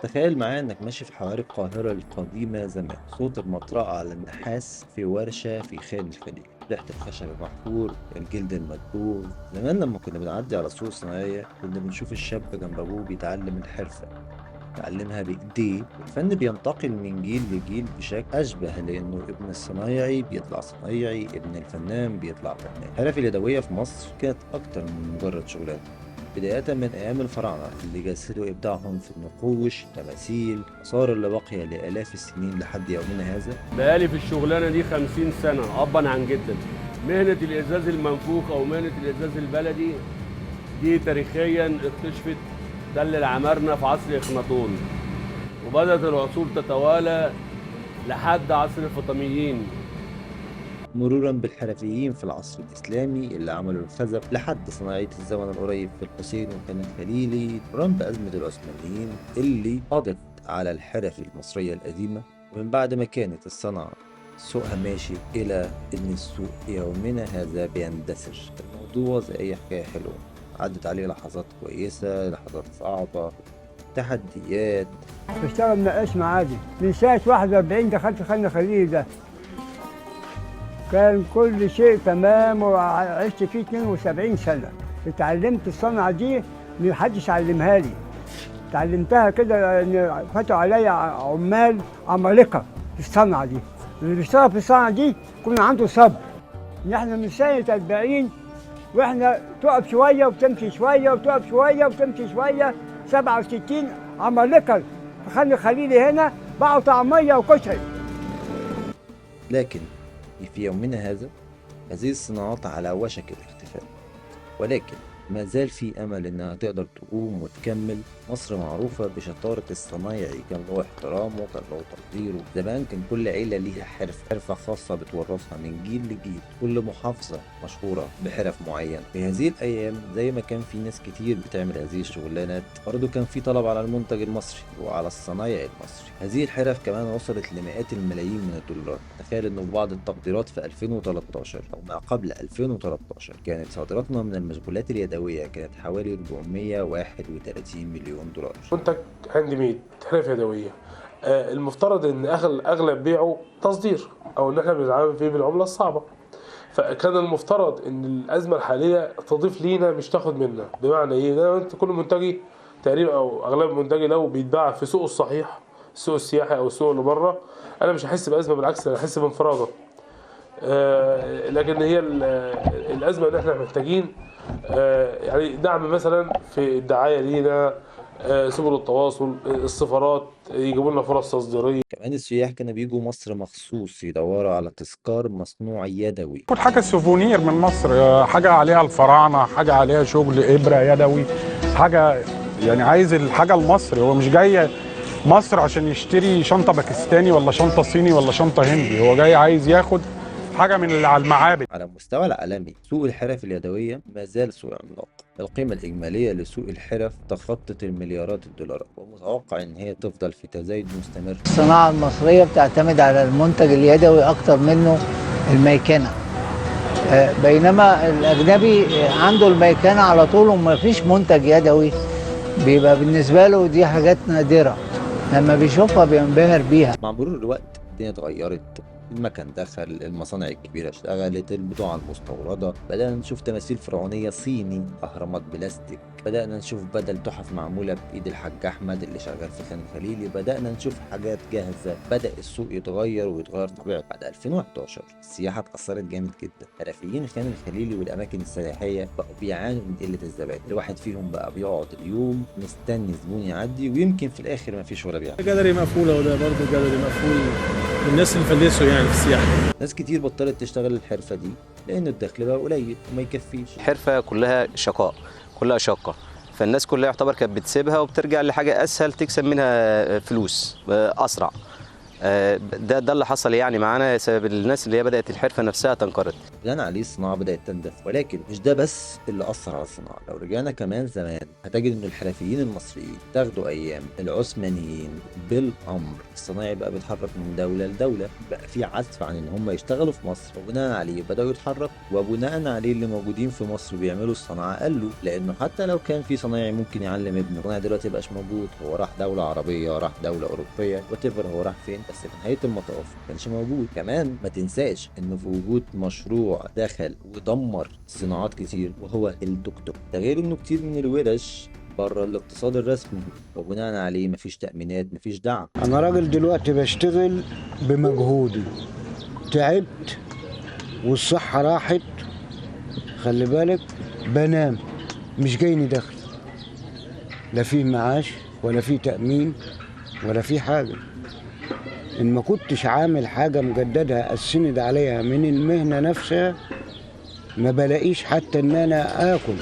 تخيل معايا إنك ماشي في حواري القاهرة القديمة زمان، صوت المطرقة على النحاس في ورشة في خان الخليل، ريحة الخشب المحفور، الجلد المدبوغ. زمان لما كنا بنعدي على سوق صناعية كنا بنشوف الشاب جنب أبوه بيتعلم الحرفة، يتعلمها بإيديه. الفن بينتقل من جيل لجيل بشكل أشبه، لأنه ابن الصنايعي بيطلع صنايعي، ابن الفنان بيطلع فنان. الحرف اليدوية في مصر كانت أكتر من مجرد شغلانة، بداية من أيام الفراعنة اللي جسدوا إبداعهم في النقوش، تماثيل، آثار اللي باقية لآلاف السنين لحد يومنا هذا. بقالي في الشغلانه دي 50 سنه ابا عن جدا. مهنه الازاز المنفوخ او مهنه الازاز البلدي دي تاريخيا اكتشفت تل العمارنه في عصر اخناتون، وبدات العصور تتوالى لحد عصر الفاطميين. مرورا بالحرفيين في العصر الإسلامي اللي عملوا الخزف، لحد صناعية الزمن القريب في الحسين وكان الخليلي، مرورا بأزمة العثمانيين اللي قضت على الحرف المصرية القديمة. ومن بعد ما كانت الصنعة سوقها ماشي إلى إن السوق يومنا هذا بيندثر. الموضوع زي أي حكاية حلوة، عدت عليه لحظات كويسة، لحظات صعبة، تحديات. بشتغل نقاش معادي من سنة 41 دخلت خان الخليل ده، كان كل شيء تمام وعشت فيه 72 سنة. اتعلمت الصنعة دي محدش علمها لي، اتعلمتها كده ان فتحوا عليا عمال عمالقة في الصنعة دي. اللي بيشتغل في الصنعة دي كنا عنده صبر. ان احنا من سنة 40 واحنا تقف شوية وتمشي شوية وتقف شوية وتمشي شوية. 67 عمالقة في خان الخليل هنا باعوا طعمية وكشري. لكن في يومنا هذا هذه الصناعات على وشك الاختفاء، ولكن ما زال في أمل إنها تقدر تقوم وتكمل. مصر معروفة بشطارة الصنايعي، كان له احترامه، كان له تقديره. زمان كان كل عيلة ليها حرفة خاصة بتورثها من جيل لجيل، كل محافظة مشهورة بحرف معين. في هذه الأيام زي ما كان في ناس كتير بتعمل هذه الشغلانات، برضه كان في طلب على المنتج المصري وعلى الصنايعي المصري. هذه الحرف كمان وصلت لمئات الملايين من الدولارات. تخيل إنه بعض التقديرات في 2013 أو ما قبل 2013 كانت صادراتنا من المشغولات اليدوية كانت حوالي 431 مليون دولار. منتج هاند ميد، حرف يدويه، المفترض ان اغلب بيعه تصدير او ان احنا بنتعامل فيه بالعمله الصعبه. فكان المفترض ان الازمه الحاليه تضيف لينا مش تاخد منا. بمعنى ايه؟ ده انت كل منتجي تقريبا او اغلب منتجي لو بيتباع في سوق الصحيح، السوق السياحي او السوق اللي بره، انا مش هحس بازمه، بالعكس انا هحس بانفراده. لكن هي الازمه ان احنا محتاجين يعني دعم مثلا في الدعايه لينا، سبل التواصل، السفارات يجيبوا لنا فرص تصديريه. كمان السياح كانوا بيجوا مصر مخصوص يدوروا على تذكار مصنوع يدوي. خد حاجه سوفونير من مصر، حاجه عليها الفراعنه، حاجه عليها شغل ابره يدوي، حاجه يعني عايز الحاجه المصري. هو مش جاي مصر عشان يشتري شنطه باكستاني ولا شنطه صيني ولا شنطه هندي، هو جاي عايز ياخد حاجه من اللي على المعابد. على المستوى العالمي سوق الحرف اليدوية ما زال سوق عملاق. القيمة الإجمالية لسوق الحرف تخطت المليارات الدولارات، ومتوقع إن هي تفضل في تزايد مستمر. الصناعة المصرية بتعتمد على المنتج اليدوي أكتر منه الميكنة، بينما الأجنبي عنده الميكنة على طول وما فيش منتج يدوي، بيبقى بالنسبة له دي حاجات نادرة، لما بيشوفها بينبهر بيها. مع مرور الوقت الدنيا اتغيرت، المكن دخل، المصانع الكبيرة اشتغلت، البضاعة المستوردة، بدأنا نشوف تماثيل فرعونية صيني، أهرامات بلاستيك، بدأنا نشوف بدل تحف معمولة بإيد الحاج أحمد اللي شغال في خان الخليلي، بدأنا نشوف حاجات جاهزة. بدأ السوق يتغير ويتغير طبيعته. بعد 2011 السياحة اتأثرت جامد جدا. حرفيين خان الخليلي والأماكن السياحية بقوا بيعانوا من قلة الزبائن. الواحد فيهم بقى بيقعد اليوم مستني زبون يعدي، ويمكن في الآخر مفيش ولا بيع. جاليري مقفولة، وده برضه جاليري مقفول الناس اللي فلسوا يعني في السياحة. ناس كتير بطلت تشتغل الحرفة دي لأن الدخل بقى قليل وما يكفيش. الحرفة كلها شقاء، كلها شقة، فالناس كلها يعتبر كانت بتسيبها وبترجع لحاجة أسهل تكسب منها فلوس أسرع. ده اللي حصل يعني معانا، سبب الناس اللي هي بدأت الحرفة نفسها تنقرض. بناء عليه الصناعه بدات تندثر. ولكن مش ده بس اللي اثر على الصناعه، لو رجعنا كمان زمان هتجد ان الحرفيين المصريين تاخدوا ايام العثمانيين بالامر الصناعي بقى بيتحرك من دوله لدوله، بقى في عزف عن ان هم يشتغلوا في مصر، وبناء عليه بداوا يتحركوا، وبناء عليه اللي موجودين في مصر بيعملوا الصناعه قلوا، لانه حتى لو كان في صنايعي ممكن يعلم ابنه، الصنايعي دلوقتي مبقاش موجود، هو راح دوله عربيه، راح دوله اوروبيه، وات هو راح فين، بس في نهايه المطاف ما كانش موجود. كمان ما تنساش انه في وجود مشروع دخل ودمر صناعات كتير وهو التوك توك، ده غير انه كتير من الورش بره الاقتصاد الرسمي، وبناء عليه مفيش تأمينات، مفيش دعم. أنا راجل دلوقتي بشتغل بمجهودي، تعبت والصحة راحت، خلي بالك، بنام مش جايني دخل، لا فيه معاش ولا فيه تأمين ولا فيه حاجة. إن ما كنتش عامل حاجة مجددة أسند عليها من المهنة نفسها ما بلاقيش حتى إن أنا آكل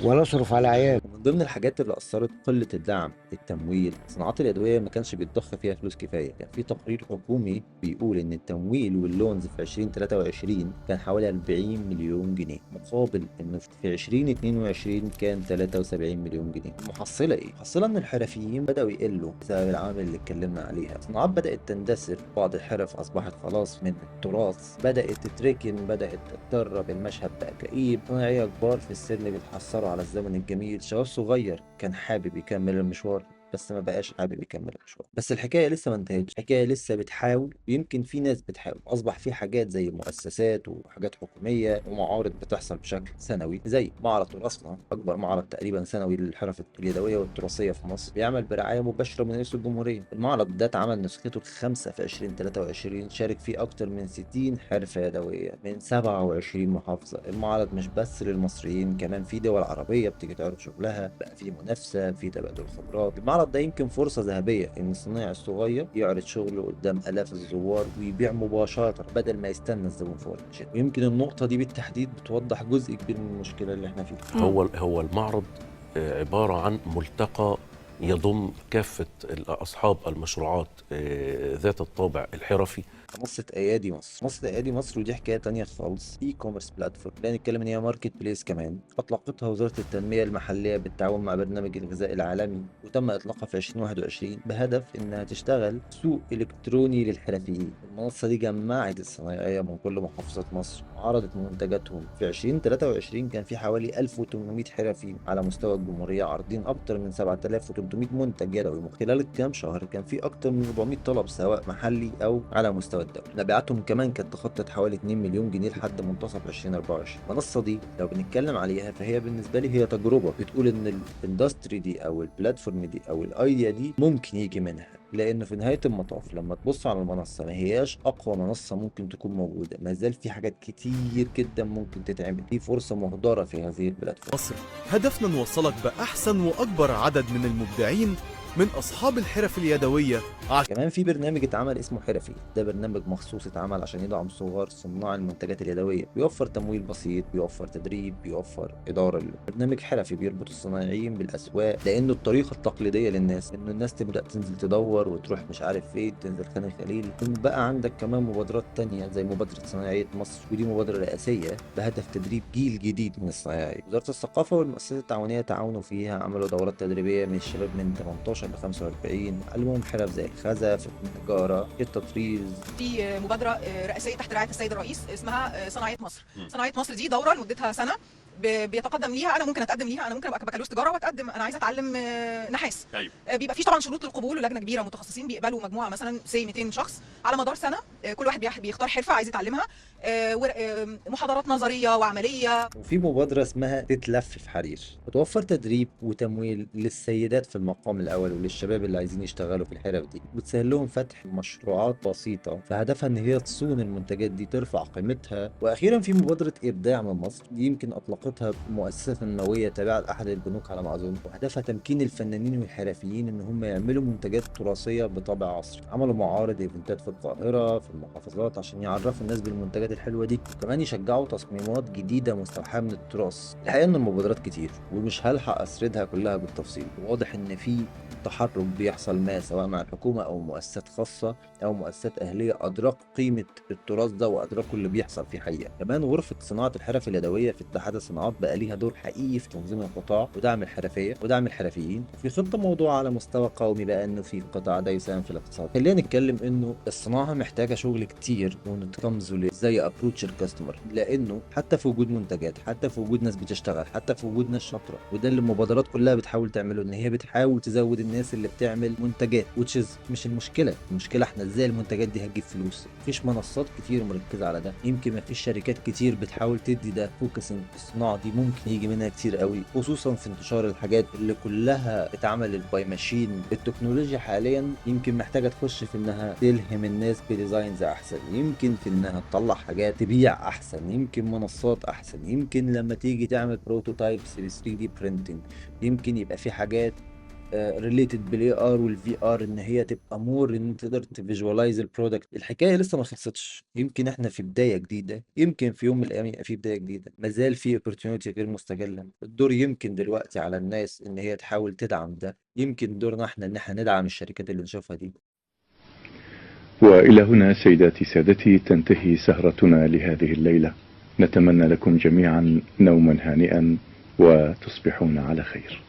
ولا أصرف على عيال. من ضمن الحاجات اللي اثرت قله الدعم، التمويل. الصناعات اليدويه ما كانش بيتضخ فيها فلوس كفايه، كان في تقرير حكومي بيقول ان التمويل واللونز في 2023 كان حوالي 40 مليون جنيه، مقابل انه في 2022 كان 73 مليون جنيه. المحصله ايه؟ المحصله ان الحرفيين بداوا يقلوا بسبب العوامل اللي اتكلمنا عليها، الصناعات بدات تندثر، بعض الحرف اصبحت خلاص من التراث، بدات تتركن، بدات تتدرب، المشهد بقى كئيب، صناعيه كبار في السن بيتحسروا على الزمن الجميل، شباب صغير كان حابب يكمل المشوار بس ما بقاش حابب يكمل المشوار. بس الحكايه لسه ما انتهتش، الحكايه لسه بتحاول، ويمكن في ناس بتحاول، اصبح في حاجات زي مؤسسات وحاجات حكوميه ومعارض بتحصل بشكل سنوي، زي معرض تراثنا، اكبر معرض تقريبا سنوي للحرف اليدويه والتراثيه في مصر، بيعمل برعايه مباشره من رئيس الجمهوريه. المعرض ده اتعمل نسخته الخامسه في 2023، شارك فيه اكتر من 60 حرفه يدويه من 27 محافظه. المعرض مش بس للمصريين، كمان في دول عربيه بتيجي تعرض شغلها، بقى في منافسه، في تبادل خبرات. المعرض ده يمكن فرصة ذهبية إن الصنايعي الصغير يعرض شغله قدام آلاف الزوار ويبيع مباشرة بدل ما يستنى الزبون فور الشراء. ويمكن النقطة دي بالتحديد بتوضح جزء كبير من المشكلة اللي احنا فيها. هو المعرض عبارة عن ملتقى يضم كافة أصحاب المشروعات ذات الطابع الحرفي. منصة أيادي مصر، منصة أيادي مصر، ودي حكاية تانية خالص، إي كوميرس بلاتفورم، نتكلم إن هي ماركت بليس كمان، أطلقتها وزارة التنمية المحلية بالتعاون مع برنامج الغذاء العالمي، وتم إطلاقها في 2021 بهدف إنها تشتغل سوق إلكتروني للحرفيين. المنصة دي جمعت الصنايعية من كل محافظات مصر وعرضت منتجاتهم. في 2023 كان في حوالي 1800 حرفي على مستوى الجمهورية عارضين أكتر من 7300 منتج يدوي، وخلال الكام شهر كان في أكتر من 400 طلب سواء محلي أو على مستوى الدولة. مبيعاتهم كمان كانت تخطت حوالي 2 مليون جنيه لحد منتصف 2024. المنصة دي لو بنتكلم عليها فهي بالنسبة لي هي تجربة بتقول إن الاندستري دي أو البلاتفورم دي أو الأيديا دي ممكن يجي منها، لأن في نهاية المطاف لما تبص على المنصة ما هياش أقوى منصة ممكن تكون موجودة، ما زال في حاجات كتير جدا ممكن تتعمل، في فرصة مهدرة في هذه البلاتفورم. مصر هدفنا نوصلك بأحسن وأكبر عدد من المبدعين من أصحاب الحرف اليدوية. كمان في برنامج اتعمل اسمه حرفي، ده برنامج مخصوص اتعمل عشان يدعم صغار صناع المنتجات اليدوية، بيوفر تمويل بسيط، بيوفر تدريب، بيوفر إدارة. برنامج حرفي بيربط الصنايعيين بالأسواق، لأنه الطريقة التقليدية للناس إنه الناس تبدأ تنزل تدور وتروح مش عارف فين، تنزل خان الخليل. بقى عندك كمان مبادرات تانية زي مبادرة صنايعية مصر، ودي مبادرة رئاسية بهدف تدريب جيل جديد من الصنايعية. وزارة الثقافة والمؤسسات التعاونية تعاونوا فيها، عملوا دورات تدريبية من الشباب من 18 ل 45، علموهم حرف زي الخزف، النجارة، التطريز. في مبادرة رئاسية تحت رعاية السيد الرئيس اسمها صناعية مصر. صناعية مصر دي دورة لمدتها سنة بيتقدم ليها، انا ممكن اتقدم ليها، انا ممكن ابقى بكالوريوس تجاره واتقدم انا عايزه اتعلم نحاس. أيوة. بيبقى في طبعا شروط للقبول ولجنه كبيره متخصصين بيقبلوا مجموعه مثلا 200 شخص على مدار سنه، كل واحد بيختار حرفه عايز يتعلمها، محاضرات نظريه وعمليه. وفي مبادره اسمها تتلف في حرير، بتوفر تدريب وتمويل للسيدات في المقام الاول وللشباب اللي عايزين يشتغلوا في الحرف دي، وتسهل لهم فتح مشروعات بسيطه، فهدفها ان هي تصون المنتجات دي، ترفع قيمتها. واخيرا في مبادره ابداع من مصر، دي يمكن اطلقتها علاقتها بمؤسسة تنموية تابعة لأحد البنوك على ما أظن، وهدفها تمكين الفنانين والحرفيين إن هم يعملوا منتجات تراثية بطابع عصري. عملوا معارض ايفنتات في القاهرة في المحافظات عشان يعرفوا الناس بالمنتجات الحلوة دي، وكمان يشجعوا تصميمات جديدة مستوحاة من التراث. الحقيقة إن المبادرات كتير ومش هلحق أسردها كلها بالتفصيل، واضح إن في تحرك بيحصل ما سواء مع الحكومة أو مؤسسات خاصة أو مؤسسات أهلية أدركوا قيمة التراث ده وأدركوا اللي بيحصل فيه حقيقة. كمان غرفة صناعة الحرف اليدوية في اتحاد الصناعات بقى ليها دور حقيقي في تنظيم القطاع ودعم الحرفية ودعم الحرفيين، وفي خطة موضوع على مستوى قومي بقى إنه في القطاع ده يساهم في الاقتصاد. خلينا نتكلم إنه الصناعة محتاجة شغل كتير ونتكمزوا زي أبروتش الكاستمر، لأنه حتى في وجود منتجات، حتى في وجود ناس بتشتغل، حتى في وجود ناس شاطرة، وده اللي المبادرات كلها بتحاول تعمله، إن هي بتحاول تزود الناس اللي بتعمل منتجات، which is مش المشكلة احنا ازاي المنتجات دي هتجيب فلوس. مفيش منصات كتير مركزة على ده، يمكن مفيش شركات كتير بتحاول تدي ده فوكسنج. الصناعة دي ممكن يجي منها كتير قوي، خصوصا في انتشار الحاجات اللي كلها اتعملت باي ماشين. التكنولوجيا حاليا يمكن محتاجة تخش في انها تلهم الناس بديزاينز احسن، يمكن في انها تطلع حاجات تبيع احسن، يمكن منصات احسن، يمكن لما تيجي تعمل بروتوتايبس 3D printing يمكن يبقى في حاجات ريليتد بالاي ار والفي ار، ان هي تبقى مور ان انت تقدر تفيجوالايز البرودكت. الحكايه لسه ما خلصتش، يمكن احنا في بدايه جديده، يمكن في يوم من الايام يبقى في بدايه جديده، مازال في اوبورتيونيتي غير مستغله. الدور يمكن دلوقتي على الناس ان هي تحاول تدعم ده، يمكن دورنا احنا ان احنا ندعم الشركات اللي نشوفها دي. والى هنا سيداتي سادتي تنتهي سهرتنا لهذه الليله، نتمنى لكم جميعا نوما هانئا وتصبحون على خير.